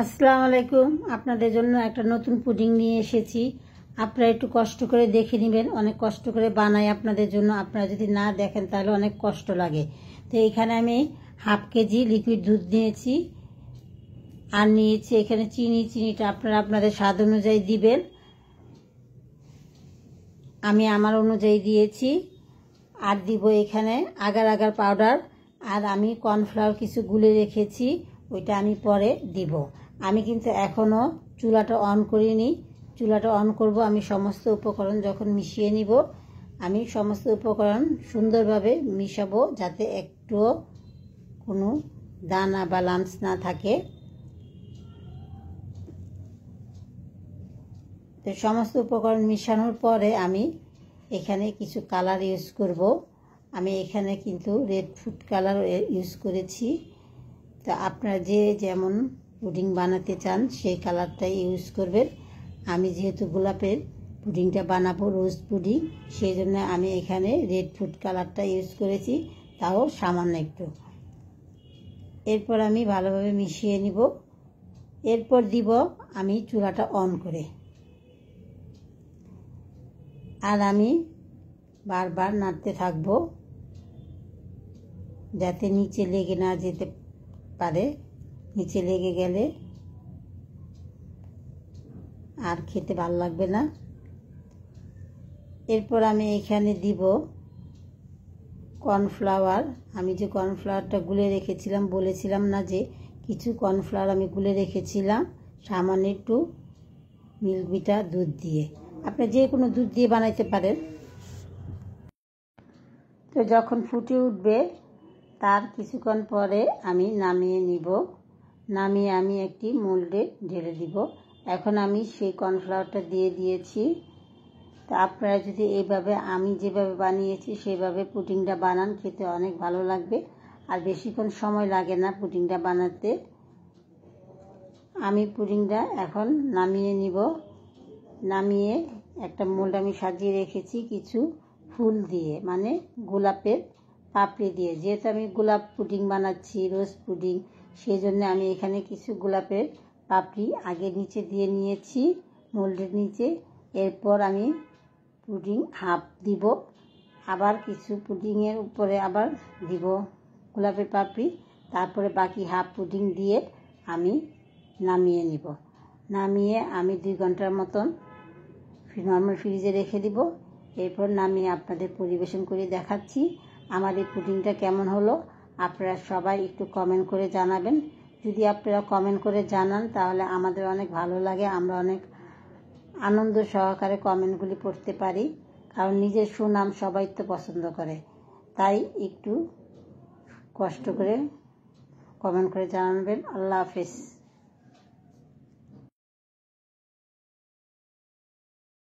আসসালামু আলাইকুম। আপনাদের জন্য একটা নতুন পুডিং নিয়ে এসেছি। আপনারা একটু কষ্ট করে দেখে নেবেন। অনেক কষ্ট করে বানাই আপনাদের জন্য। আপনারা যদি না দেখেন তাহলে অনেক কষ্ট লাগে। তো এখানে আমি হাফ কেজি লিকুইড দুধ নিয়েছি আর নিয়েছি এখানে চিনিটা আপনারা আপনাদের স্বাদ অনুযায়ী দিবেন। আমি আমার অনুযায়ী দিয়েছি। আর দিব এখানে আগার আগার পাউডার, আর আমি কর্নফ্লাওয়ার কিছু গুলে রেখেছি, ওইটা আমি পরে দিব। আমি কিন্তু এখনও চুলাটা অন করিনি। চুলাটা অন করব আমি সমস্ত উপকরণ যখন মিশিয়ে নিব। আমি সমস্ত উপকরণ সুন্দরভাবে মিশাবো যাতে একটুও কোনো দানা বা লাম্পস না থাকে। তো সমস্ত উপকরণ মিশানোর পরে আমি এখানে কিছু কালার ইউজ করব। আমি এখানে কিন্তু রেড ফুড কালার ইউজ করেছি। তো আপনারা যে যেমন পুডিং বানাতে চান সেই কালারটাই ইউজ করবেন। আমি যেহেতু গোলাপের পুডিংটা বানাবো, রোজ পুডিং, সেই জন্য আমি এখানে রেড ফুড কালারটা ইউজ করেছি, তাও সামান্য একটু। এরপর আমি ভালোভাবে মিশিয়ে নিব। এরপর দিব আমি চুলাটা অন করে, আর আমি বারবার নাড়তে থাকবো যাতে নিচে লেগে না যেতে পারে। নিচে লেগে গেলে আর খেতে ভালো লাগবে না। এরপর আমি এখানে দিব কর্নফ্লাওয়ার। আমি যে কর্নফ্লাওয়ারটা গুলে রেখেছিলাম, বলেছিলাম না যে কিছু কর্নফ্লাওয়ার আমি গুলে রেখেছিলাম সামান্য একটু মিল্ক বিটার দুধ দিয়ে। আপনি যে কোনো দুধ দিয়ে বানাইতে পারেন। তো যখন ফুটে উঠবে তার কিছুক্ষণ পরে আমি নামিয়ে নিব। নামিয়ে আমি একটি মোল্ডে ঢেলে দিব। এখন আমি সেই কর্নফ্লাওয়ারটা দিয়ে দিয়েছি। তো আপনারা যদি এইভাবে আমি যেভাবে বানিয়েছি সেইভাবে পুডিংটা বানান, খেতে অনেক ভালো লাগবে আর বেশিক্ষণ সময় লাগে না পুডিংটা বানাতে। আমি পুডিংটা এখন নামিয়ে নিব। নামিয়ে একটা মোল্ড আমি সাজিয়ে রেখেছি কিছু ফুল দিয়ে, মানে গোলাপের পাপড়ি দিয়ে। যেহেতু আমি গোলাপ পুডিং বানাচ্ছি, রোজ পুডিং, সেই জন্য আমি এখানে কিছু গোলাপের পাপড়ি আগে নিচে দিয়ে নিয়েছি মোল্ডের নিচে। এরপর আমি পুডিং হাফ দিব, আবার কিছু পুডিংয়ের উপরে আবার দিব গোলাপের পাপড়ি, তারপরে বাকি হাফ পুডিং দিয়ে আমি নামিয়ে নিব। নামিয়ে আমি 2 ঘন্টার মতন নর্মাল ফ্রিজে রেখে দিব। এরপর নামিয়ে আপনাদের পরিবেশন করে দেখাচ্ছি আমার এই পুডিংটা কেমন হলো। আপনারা সবাই একটু কমেন্ট করে জানাবেন। যদি আপনারা কমেন্ট করে জানান তাহলে আমাদের অনেক ভালো লাগে, আমরা অনেক আনন্দ সহকারে কমেন্টগুলি পড়তে পারি, কারণ নিজের সুনাম সবাই তো পছন্দ করে। তাই একটু কষ্ট করে কমেন্ট করে জানাবেন। আল্লাহ হাফেজ।